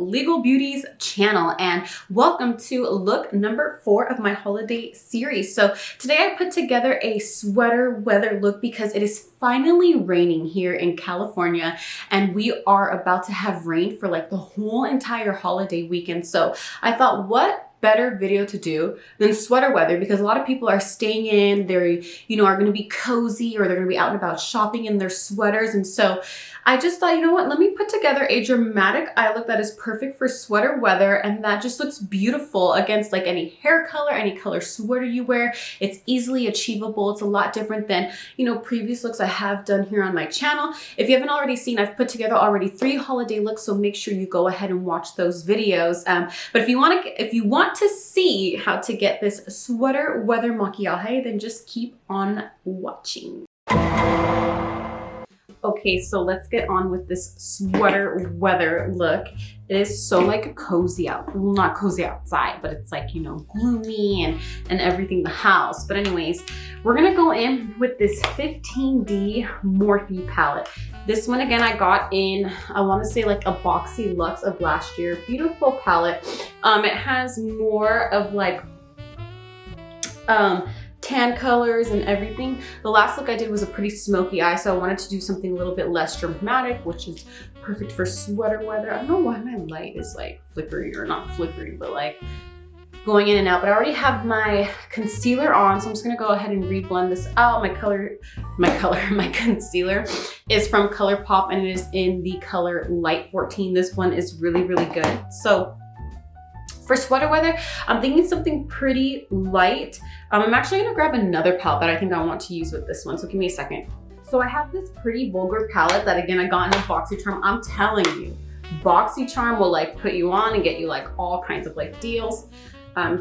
Legal Beauty's channel, and welcome to look number 4 of my holiday series. So today I put together a sweater weather look because it is finally raining here in California, and we are about to have rain for like the whole entire holiday weekend. So I thought, what better video to do than sweater weather, because a lot of people are staying in, they're, are going to be cozy, or they're going to be out and about shopping in their sweaters. And so I just thought, you know what, let me put together a dramatic eye look that is perfect for sweater weather, and that just looks beautiful against like any hair color, any color sweater you wear. It's easily achievable. It's a lot different than, previous looks I have done here on my channel. If you haven't already seen, I've put together already 3 holiday looks, so make sure you go ahead and watch those videos. But if you want to see how to get this sweater weather maquillaje, then just keep on watching. Okay, so let's get on with this sweater weather look. It is so like cozy out, well, not cozy outside, but it's like, gloomy and everything in the house. But anyways, we're gonna go in with this 15D Morphe palette. This one, again, I got in, I wanna say like a Boxy Luxe of last year. Beautiful palette. It has more of like, tan colors and everything. The last look I did was a pretty smoky eye, so I wanted to do something a little bit less dramatic, which is perfect for sweater weather. I don't know why my light is like flickering, or not flickering, but like going in and out. But I already have my concealer on, so I'm just gonna go ahead and reblend this out. My concealer is from ColourPop, and it is in the color Light 14. This one is really, really good. So for sweater weather, I'm thinking something pretty light. I'm actually gonna grab another palette that I think I want to use with this one, so give me a second. So I have this Pretty Vulgar palette that, again, I got in a BoxyCharm. I'm telling you, BoxyCharm will like put you on and get you like all kinds of like deals.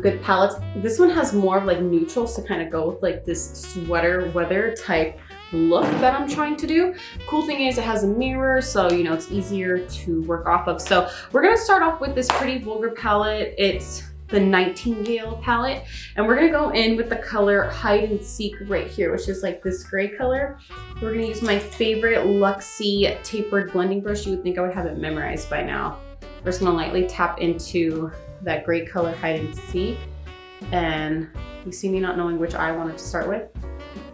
Good palettes. This one has more of like neutrals to kind of go with like this sweater weather type look that I'm trying to do. Cool thing is it has a mirror, so it's easier to work off of. So we're gonna start off with this Pretty Vulgar palette. It's the Nightingale palette, and we're gonna go in with the color Hide and Seek right here, which is like this gray color. We're gonna use my favorite Luxie tapered blending brush. You would think I would have it memorized by now. We're just gonna lightly tap into that gray color Hide and Seek, and you see me not knowing which eye I wanted to start with,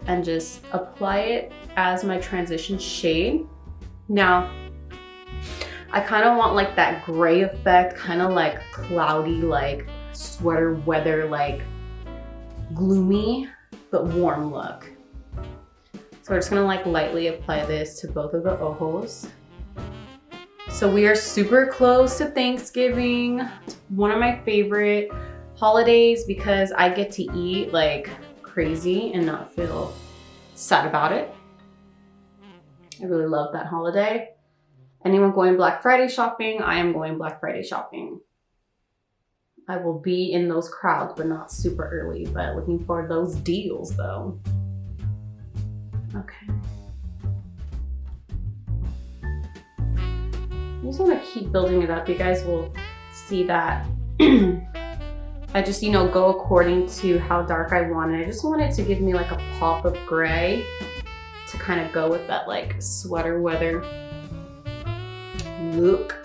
and just apply it as my transition shade. Now, I kind of want like that gray effect, kind of like cloudy, like sweater weather, like gloomy, but warm look. So we're just gonna like lightly apply this to both of the ojos. So we are super close to Thanksgiving. It's one of my favorite holidays because I get to eat like crazy and not feel sad about it. I really love that holiday. Anyone going Black Friday shopping? I am going Black Friday shopping. I will be in those crowds, but not super early, but looking for those deals though. Okay. I just want to keep building it up. You guys will see that I just, go according to how dark I want it. I just want it to give me like a pop of gray to kind of go with that like sweater weather look.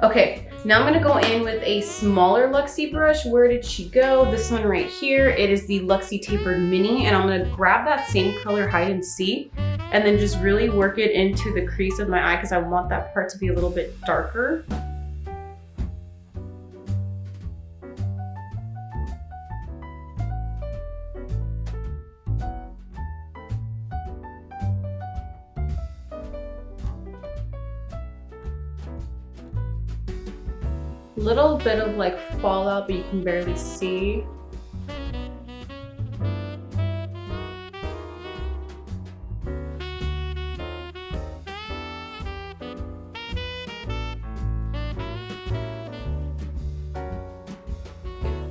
Okay, now I'm gonna go in with a smaller Luxie brush. Where did she go? This one right here. It is the Luxie Tapered Mini, and I'm gonna grab that same color Hide and Seek, and then just really work it into the crease of my eye because I want that part to be a little bit darker. Little bit of like fallout, but you can barely see.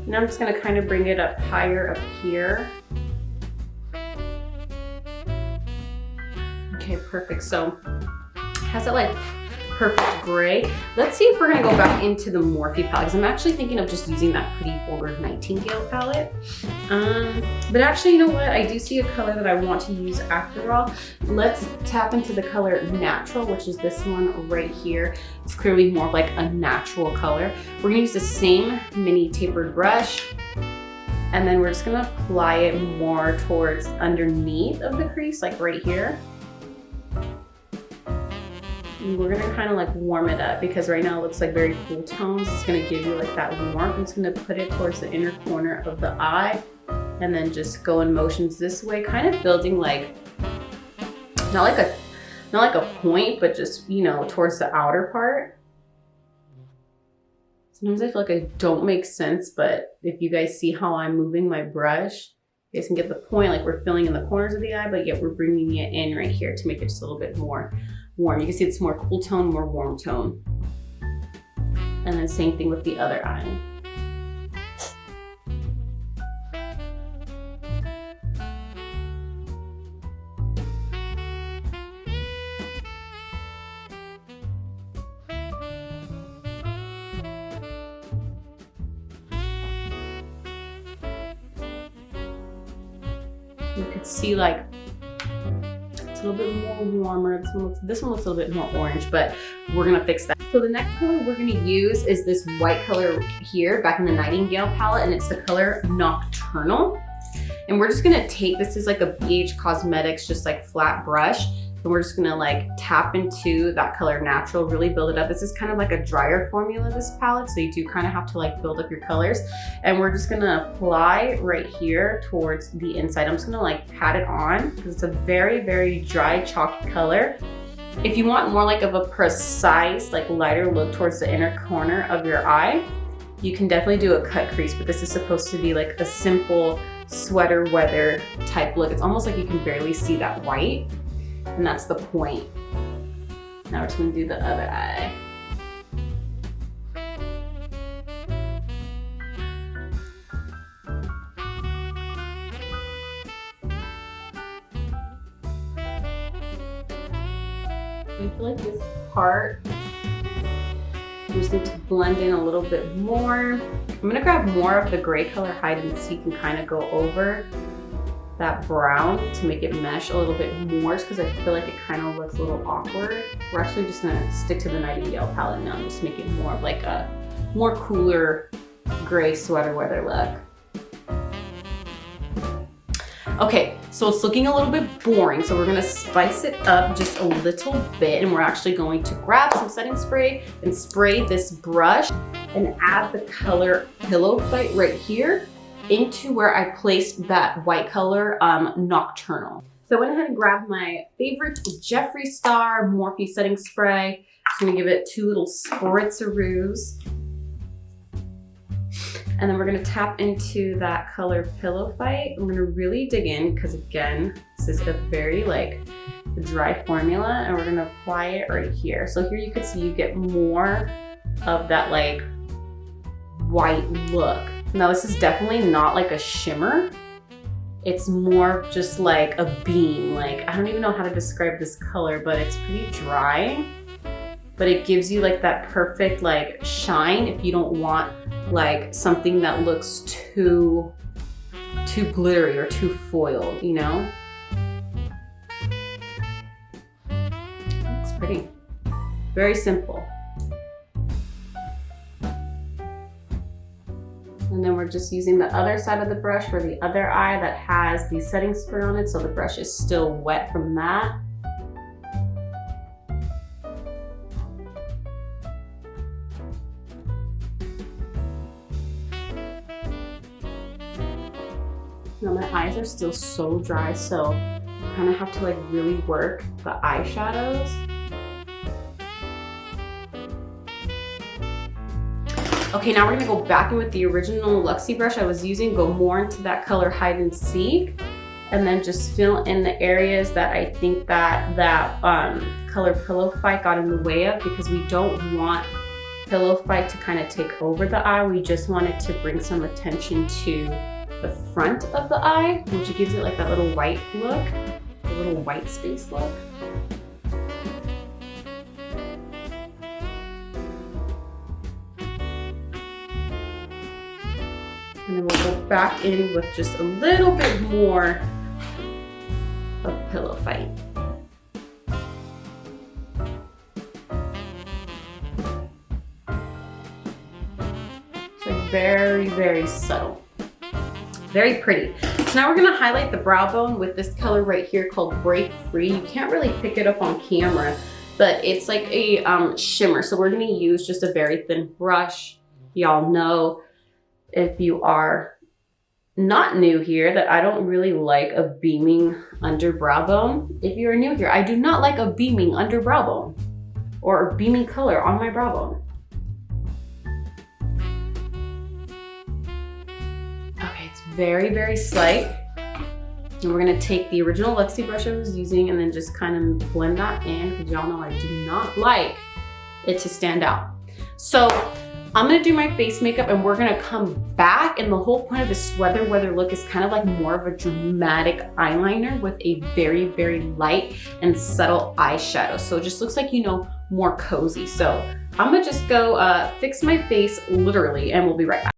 Now I'm just gonna kind of bring it up higher up here. Okay, perfect. So has it like perfect gray. Let's see if we're gonna go back into the Morphe palette, because I'm actually thinking of just using that Pretty Vulgar Nightingale palette. But actually, you know what? I do see a color that I want to use after all. Let's tap into the color Natural, which is this one right here. It's clearly more of like a natural color. We're gonna use the same mini tapered brush, and then we're just gonna apply it more towards underneath of the crease, like right here. And we're gonna kind of like warm it up, because right now it looks like very cool tones. It's gonna give you like that warmth. I'm just gonna put it towards the inner corner of the eye, and then just go in motions this way, kind of building like, not like a point, but just, you know, towards the outer part. Sometimes I feel like I don't make sense, but if you guys see how I'm moving my brush, you guys can get the point. Like, we're filling in the corners of the eye, but yet we're bringing it in right here to make it just a little bit more warm. You can see it's more cool tone, more warm tone. And then same thing with the other eye. You could see like it's a little bit more warmer. This one looks a little bit more orange, but we're gonna fix that. So the next color we're gonna use is this white color here, back in the Nightingale palette, and it's the color Nocturnal. And we're just gonna take, this is like a BH Cosmetics, just like flat brush, and we're just gonna like tap into that color Natural, really build it up. This is kind of like a drier formula, this palette, so you do kind of have to like build up your colors. And we're just gonna apply right here towards the inside. I'm just gonna like pat it on, because it's a very, very dry, chalky color. If you want more like of a precise, like lighter look towards the inner corner of your eye, you can definitely do a cut crease, but this is supposed to be like a simple sweater weather type look. It's almost like you can barely see that white. And that's the point. Now we're just gonna do the other eye. I feel like this part, you just need to blend in a little bit more. I'm gonna grab more of the gray color Hide and Seek and kind of go over that brown to make it mesh a little bit more, just because I feel like it kind of looks a little awkward. We're actually just gonna stick to the Nightingale palette now and just make it more of like a more cooler gray sweater weather look. Okay, so it's looking a little bit boring, so we're gonna spice it up just a little bit, and we're actually going to grab some setting spray and spray this brush and add the color Pillow Fight right here into where I placed that white color Nocturnal. So I went ahead and grabbed my favorite Jeffree Star Morphe setting spray. Just gonna give it 2 little spritzeroos. And then we're gonna tap into that color Pillow Fight. I'm gonna really dig in, because again, this is a very like dry formula, and we're gonna apply it right here. So here you can see you get more of that like white look. Now this is definitely not like a shimmer. It's more just like a beam. Like, I don't even know how to describe this color, but it's pretty dry. But it gives you like that perfect like shine if you don't want like something that looks too glittery or too foiled, you know? It's pretty. Very simple. And then we're just using the other side of the brush for the other eye that has the setting spray on it, so the brush is still wet from that. Now my eyes are still so dry, so I kind of have to like really work the eyeshadows. Okay, now we're gonna go back in with the original Luxie brush I was using, go more into that color Hide and Seek, and then just fill in the areas that I think that color Pillow Fight got in the way of, because we don't want Pillow Fight to kind of take over the eye. We just want it to bring some attention to the front of the eye, which gives it like that little white look, a little white space look. And then we'll go back in with just a little bit more of Pillow Fight. So very, very subtle. Very pretty. So now we're gonna highlight the brow bone with this color right here called Break Free. You can't really pick it up on camera, but it's like a shimmer. So we're gonna use just a very thin brush. Y'all know, if you are not new here, that I don't really like a beaming under brow bone. If you're new here, I do not like a beaming under brow bone or a beaming color on my brow bone. Okay, it's very, very slight. And we're gonna take the original Luxie brush I was using and then just kind of blend that in, because y'all know I do not like it to stand out. So I'm gonna do my face makeup and we're gonna come back, and the whole point of this Sweater Weather look is kind of like more of a dramatic eyeliner with a very, very light and subtle eyeshadow. So it just looks like, you know, more cozy. So I'm gonna just go fix my face literally, and we'll be right back.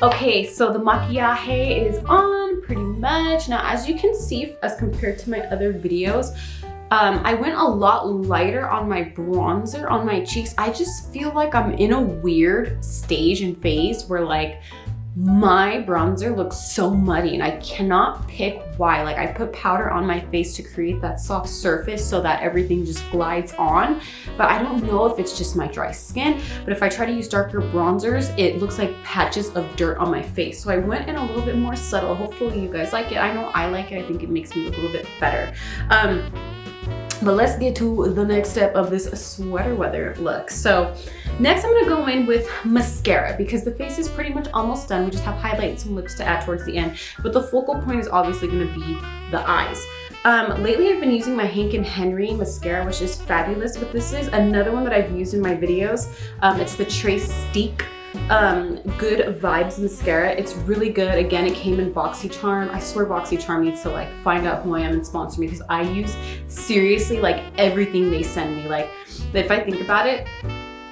Okay, so the maquillaje is on pretty much. Now, as you can see, as compared to my other videos, I went a lot lighter on my bronzer on my cheeks. I just feel like I'm in a weird stage and phase where like my bronzer looks so muddy and I cannot pick why. Like I put powder on my face to create that soft surface so that everything just glides on, but I don't know if it's just my dry skin. But if I try to use darker bronzers, it looks like patches of dirt on my face. So I went in a little bit more subtle. Hopefully you guys like it. I know I like it. I think it makes me look a little bit better. But let's get to the next step of this Sweater Weather look. So next I'm gonna go in with mascara, because the face is pretty much almost done. We just have highlights and lips to add towards the end. But the focal point is obviously gonna be the eyes. Lately I've been using my Hank & Henry mascara, which is fabulous, but this is another one that I've used in my videos. It's the Trace Steak Good Vibes mascara. It's really good. Again, it came in BoxyCharm. I swear BoxyCharm needs to like find out who I am and sponsor me, because I use seriously like everything they send me. Like if I think about it,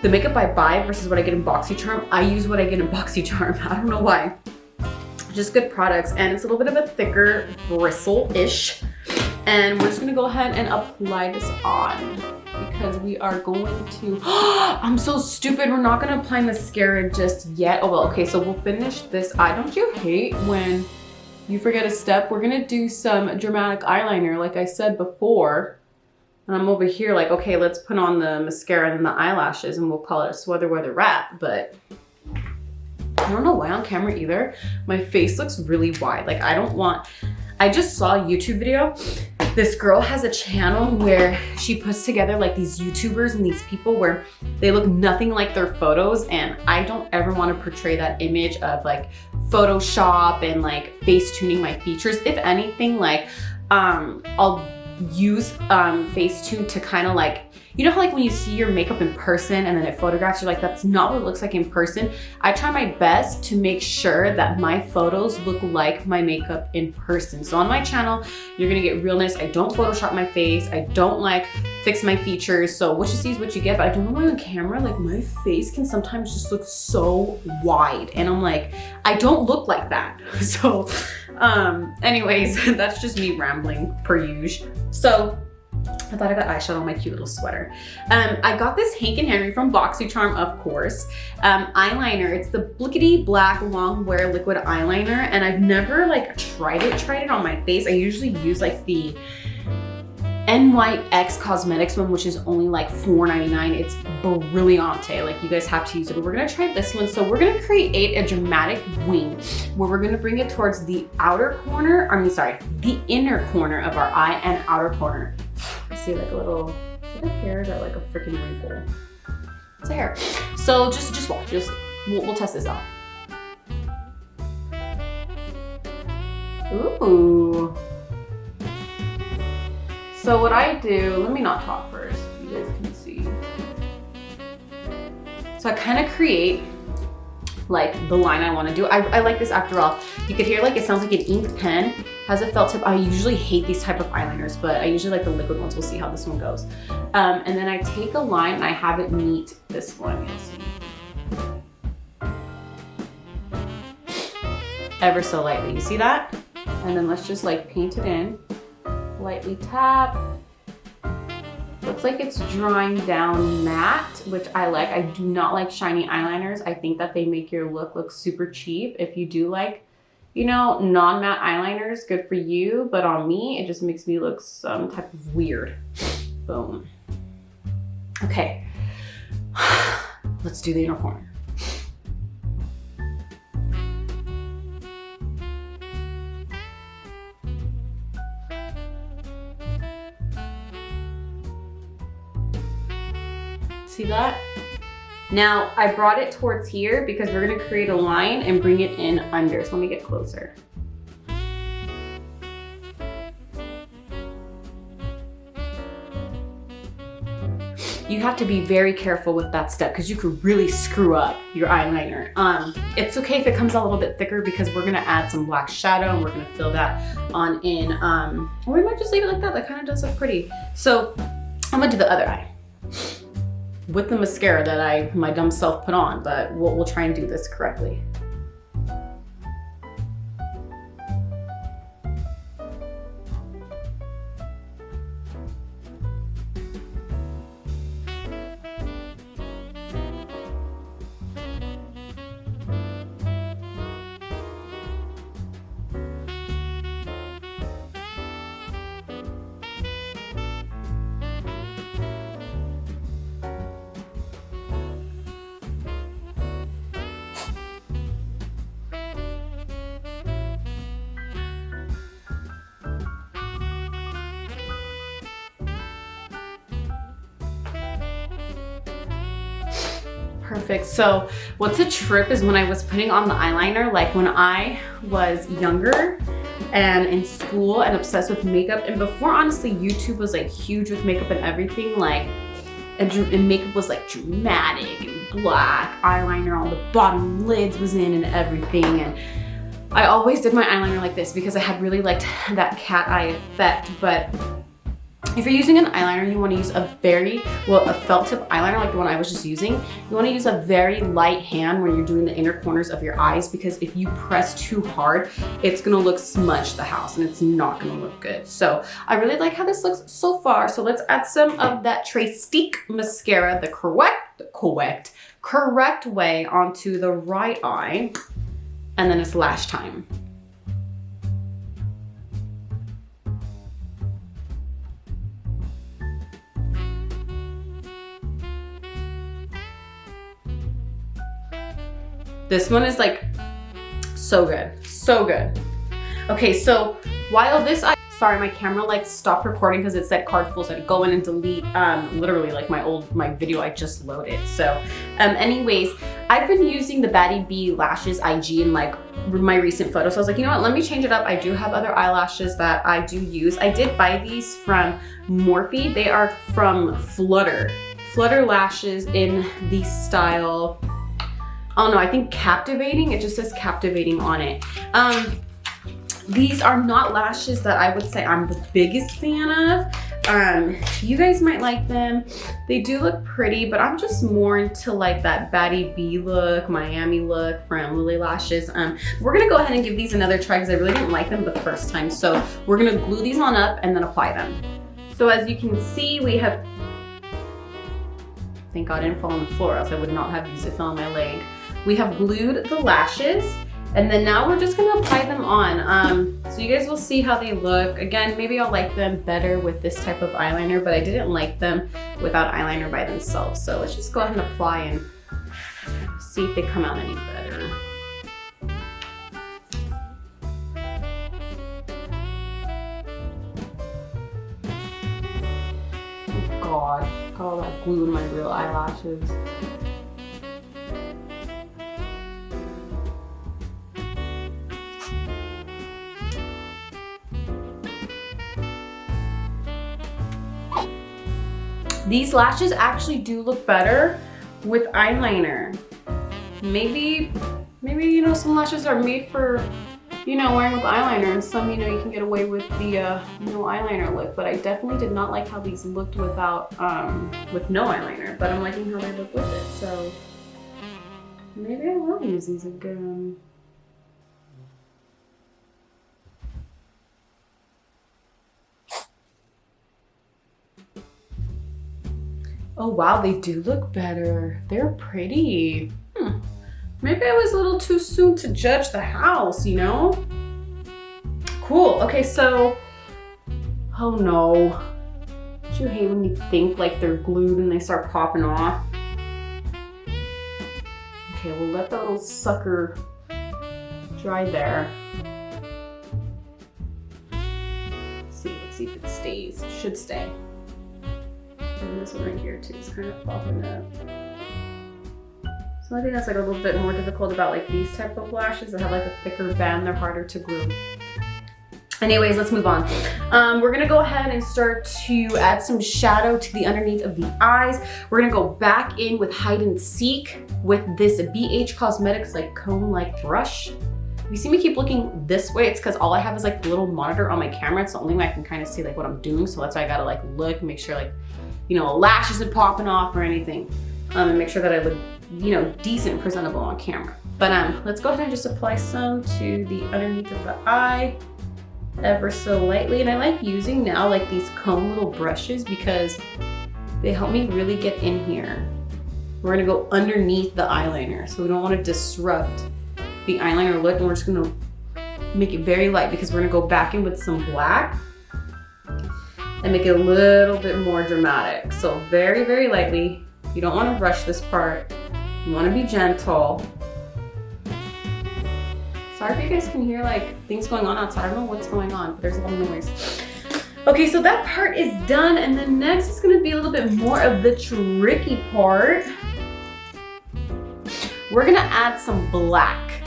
the makeup I buy versus what I get in BoxyCharm, I use what I get in BoxyCharm. I don't know why. Just good products, and it's a little bit of a thicker bristle-ish. And we're just gonna go ahead and apply this on, because we are going to, I'm so stupid, we're not gonna apply mascara just yet. Oh well, okay, so we'll finish this eye. Don't you hate when you forget a step? We're gonna do some dramatic eyeliner, like I said before. And I'm over here like, okay, let's put on the mascara and then the eyelashes, and we'll call it a Sweater Weather wrap. But I don't know why on camera either, my face looks really wide. Like I just saw a YouTube video. This girl has a channel where she puts together like these YouTubers and these people where they look nothing like their photos, and I don't ever want to portray that image of like Photoshop and like face tuning my features. If anything, like I'll use Facetune to kind of like, you know how like when you see your makeup in person and then it photographs, you're like, that's not what it looks like in person. I try my best to make sure that my photos look like my makeup in person. So on my channel, you're gonna get realness. I don't Photoshop my face. I don't like fix my features. So what you see is what you get, but I don't know why on camera, like my face can sometimes just look so wide. And I'm like, I don't look like that. So anyways, that's just me rambling per usual. So I thought I got eyeshadow on my cute little sweater. I got this Hank & Henry from BoxyCharm, of course. Eyeliner, it's the Blickety Black Long Wear Liquid Eyeliner, and I've never like tried it on my face. I usually use like the NYX Cosmetics one, which is only like $4.99. It's brilliante. Like you guys have to use it. But we're gonna try this one. So we're gonna create a dramatic wing where we're gonna bring it towards the outer corner. The inner corner of our eye and outer corner. I see like a little, is that a hair? Is that like a freaking wrinkle? It's a hair. So just watch. We'll test this out. Ooh. So what I do, let me not talk first, you guys can see. So I kind of create like the line I want to do. I like this after all. You could hear like it sounds like an ink pen, has a felt tip. I usually hate these type of eyeliners, but I usually like the liquid ones. We'll see how this one goes. And then I take a line and I have it meet this one, you'll see. ever so lightly. You see that? And then let's just like paint it in. Lightly tap. Looks like it's drying down matte, which I like. I do not like shiny eyeliners. I think that they make your look super cheap. If you do like, you know, non-matte eyeliners, good for you. But on me, it just makes me look some type of weird. Boom. Okay. Let's do the inner corner. See that? Now I brought it towards here because we're gonna create a line and bring it in under. So let me get closer. You have to be very careful with that step because you could really screw up your eyeliner. It's okay if it comes a little bit thicker because we're gonna add some black shadow and we're gonna fill that on in, or we might just leave it like that. That kind of does look pretty. So I'm gonna do the other eye with the mascara that my dumb self put on, but we'll try and do this correctly. Perfect. So what's a trip is when I was putting on the eyeliner, like when I was younger and in school and obsessed with makeup, and before honestly YouTube was like huge with makeup and everything, like and makeup was like dramatic and black, eyeliner on the bottom lids was in and everything, and I always did my eyeliner like this because I had really liked that cat eye effect. But if you're using an eyeliner, you want to use a felt tip eyeliner like the one I was just using. You want to use a very light hand when you're doing the inner corners of your eyes, because if you press too hard, it's going to look smudged the house and it's not going to look good. So I really like how this looks so far. So let's add some of that Trestique mascara the correct way onto the right eye, and then it's lash time. This one is like so good, so good. Okay, so while sorry, my camera like stopped recording because it said card full, so I had to go in and delete literally like my video I just loaded. So anyways, I've been using the Batty B Lashes IG in like my recent photos. So I was like, you know what, let me change it up. I do have other eyelashes that I do use. I did buy these from Morphe. They are from Flutter lashes in the style, oh no, I think Captivating. It just says Captivating on it. These are not lashes that I would say I'm the biggest fan of. You guys might like them. They do look pretty, but I'm just more into like that Batty B look, Miami look from Lily Lashes. We're gonna go ahead and give these another try because I really didn't like them the first time. So we're gonna glue these on up and then apply them. So as you can see, we have, thank God I didn't fall on the floor, else I would not have used it, fell on my leg. We have glued the lashes, and then now we're just gonna apply them on. So you guys will see how they look. Again, maybe I'll like them better with this type of eyeliner, but I didn't like them without eyeliner by themselves. So let's just go ahead and apply and see if they come out any better. Oh God, got all that glue in my real eyelashes. These lashes actually do look better with eyeliner. Maybe, you know, some lashes are made for, you know, wearing with eyeliner, and some, you know, you can get away with the no eyeliner look. But I definitely did not like how these looked without, with no eyeliner, but I'm liking how they look with it. So maybe I will use these again. Oh wow, they do look better. They're pretty. Maybe I was a little too soon to judge the house, you know? Cool, okay, so, oh no. Don't you hate when you think like they're glued and they start popping off? Okay, we'll let that little sucker dry there. Let's see if it stays. It should stay. And this one right here too is kind of popping up. So I think that's like a little bit more difficult about like these type of lashes that have like a thicker band. They're harder to glue. Anyways, let's move on. We're gonna go ahead and start to add some shadow to the underneath of the eyes. We're gonna go back in with Hide and Seek with this BH Cosmetics like cone-like brush. If you see me keep looking this way, it's because all I have is like the little monitor on my camera. It's the only way I can kind of see like what I'm doing. So that's why I gotta like look and make sure like, you know, a lash isn't popping off or anything. And make sure that I look, you know, decent and presentable on camera. But let's go ahead and just apply some to the underneath of the eye ever so lightly. And I like using now like these comb little brushes because they help me really get in here. We're gonna go underneath the eyeliner. So we don't wanna disrupt the eyeliner look, and we're just gonna make it very light because we're gonna go back in with some black and make it a little bit more dramatic. So very, very lightly. You don't wanna rush this part. You wanna be gentle. Sorry if you guys can hear like things going on outside. I don't know what's going on, but there's a lot of noise. Okay, so that part is done, and then next is gonna be a little bit more of the tricky part. We're gonna add some black.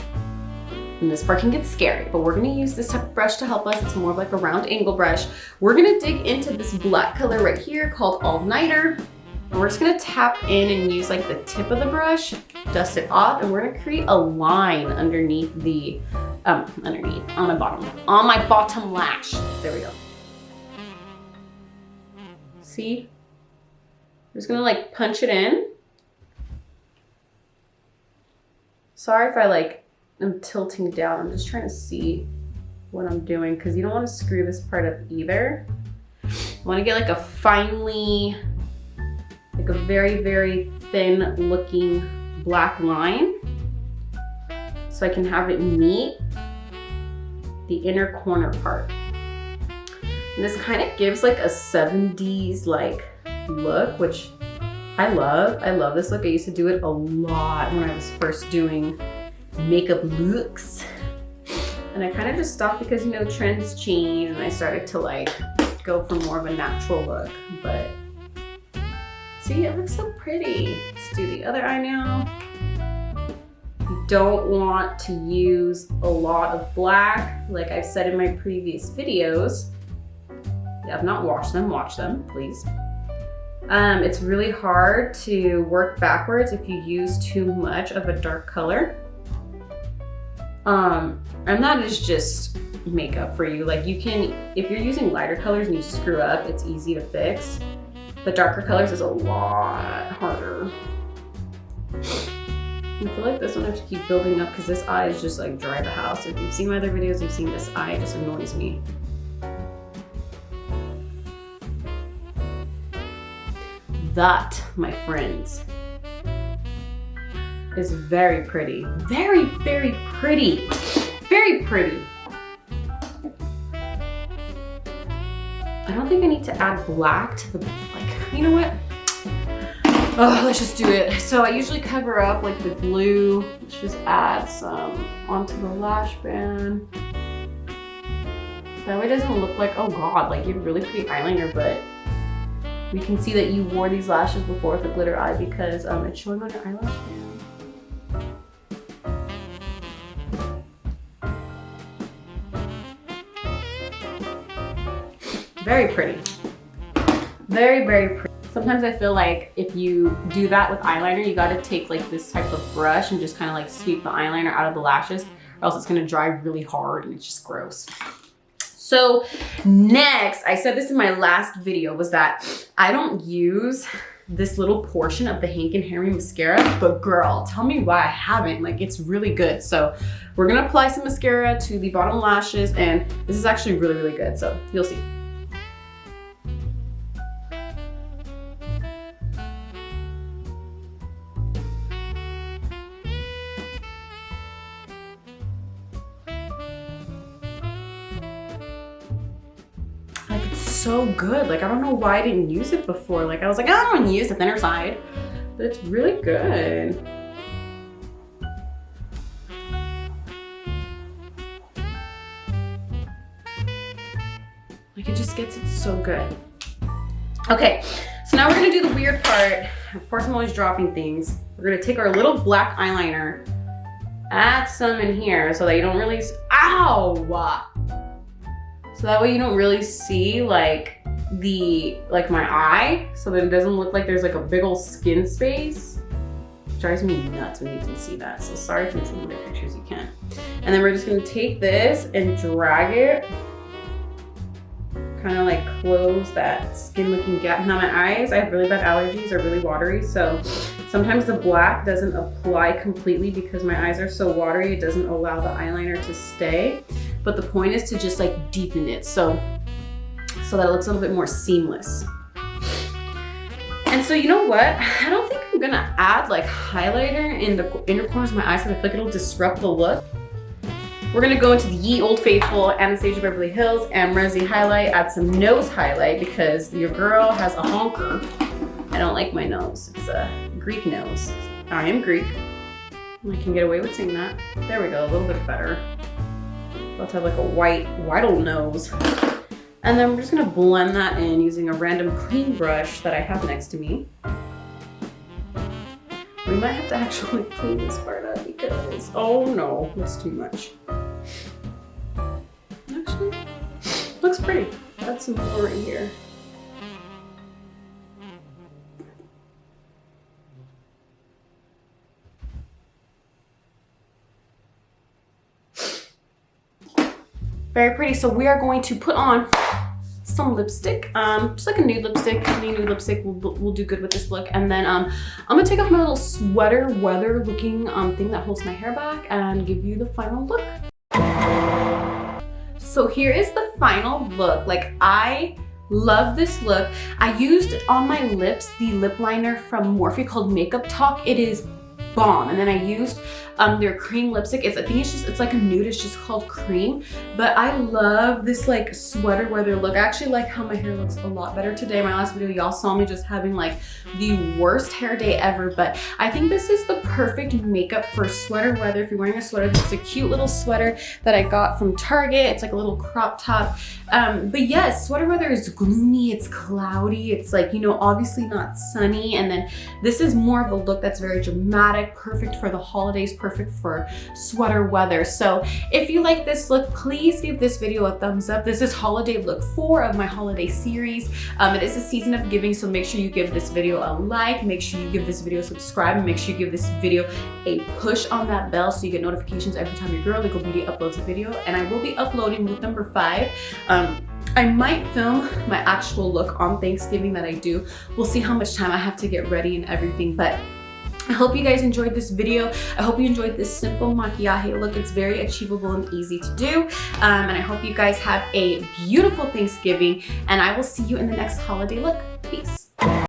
And this part can get scary, but we're gonna use this type of brush to help us. It's more of like a round angle brush. We're gonna dig into this black color right here called All Nighter. And we're just gonna tap in and use like the tip of the brush, dust it off, and we're gonna create a line underneath the, on my bottom lash. There we go. See? I'm just gonna like punch it in. Sorry if I like, I'm tilting down. I'm just trying to see what I'm doing because you don't want to screw this part up either. You want to get like a finely, like a very, very thin looking black line so I can have it meet the inner corner part. And this kind of gives like a 70s like look, which I love. I love this look. I used to do it a lot when I was first doing makeup looks. And I kind of just stopped because, you know, trends change and I started to like go for more of a natural look. But see, it looks so pretty. Let's do the other eye now. You don't want to use a lot of black. Like I've said in my previous videos, if you have not watched them, watch them, please. It's really hard to work backwards if you use too much of a dark color. And that is just makeup for you. Like you can, if you're using lighter colors and you screw up, it's easy to fix. But darker colors is a lot harder. I feel like this one I have to keep building up because this eye is just like dry the house. If you've seen my other videos, you've seen this eye, it just annoys me. That, my friends, is very pretty. Very, very pretty. Very pretty. I don't think I need to add black to the, like, you know what? Oh, let's just do it. So I usually cover up like the glue. Let's just add some onto the lash band. That way it doesn't look like, oh God, like you have really pretty eyeliner, but we can see that you wore these lashes before with a glitter eye because it's showing on your eyelash band. Very pretty. Very, very pretty. Sometimes I feel like if you do that with eyeliner, you gotta take like this type of brush and just kind of like sweep the eyeliner out of the lashes, or else it's gonna dry really hard and it's just gross. So next, I said this in my last video, was that I don't use this little portion of the Hank and Harry mascara, but girl, tell me why I haven't. Like, it's really good. So we're gonna apply some mascara to the bottom lashes, and this is actually really, really good. So you'll see. so good. Like, I don't know why I didn't use it before. Like, I was like, I don't want to use the thinner side, but it's really good. Like, it just gets it so good. Okay, so now we're gonna do the weird part. Of course, I'm always dropping things. We're gonna take our little black eyeliner, add some in here so that you don't really, ow! So that way you don't really see like my eye, so that it doesn't look like there's like a big old skin space. It drives me nuts when you can see that. So sorry if you see my pictures, you can't. And then we're just gonna take this and drag it, kind of like close that skin looking gap. Now my eyes, I have really bad allergies, are really watery, so sometimes the black doesn't apply completely because my eyes are so watery, it doesn't allow the eyeliner to stay. But the point is to just like deepen it so that it looks a little bit more seamless. And so you know what? I don't think I'm gonna add like highlighter in the inner corners of my eyes because I feel like it'll disrupt the look. We're gonna go into the Ye Old Faithful Anastasia Beverly Hills Amrezy highlight, add some nose highlight because your girl has a honker. I don't like my nose, it's a Greek nose. I am Greek. I can get away with saying that. There we go, a little bit better. Let's have like a white old nose. And then we're just gonna blend that in using a random clean brush that I have next to me. We might have to actually clean this part up because, oh no, that's too much. Actually, looks pretty. Add some more right here. Very pretty. So we are going to put on some lipstick, just like a nude lipstick. Any nude lipstick will do good with this look. And then I'm gonna take off my little sweater weather looking thing that holds my hair back and give you the final look. So here is the final look. Like, I love this look. I used on my lips the lip liner from Morphe called Makeup Talk. It is bomb. And then I used their cream lipstick. I think it's like a nude, it's just called Cream. But I love this like sweater weather look. I actually like how my hair looks a lot better today. My last video, y'all saw me just having like the worst hair day ever, but I think this is the perfect makeup for sweater weather. If you're wearing a sweater, this is a cute little sweater that I got from Target. It's like a little crop top. But yes, sweater weather is gloomy, it's cloudy, it's like, you know, obviously not sunny. And then this is more of a look that's very dramatic, perfect for the holidays, perfect for sweater weather. So if you like this look, please give this video a thumbs up. This is holiday look 4 of my holiday series. It is a season of giving, so make sure you give this video a like, make sure you give this video a subscribe, and make sure you give this video a push on that bell so you get notifications every time your girl Legal Beauty uploads a video. And I will be uploading look number 5. I might film my actual look on Thanksgiving that I do. We'll see how much time I have to get ready and everything, but I hope you guys enjoyed this video. I hope you enjoyed this simple maquillaje look. It's very achievable and easy to do. And I hope you guys have a beautiful Thanksgiving, and I will see you in the next holiday look. Peace.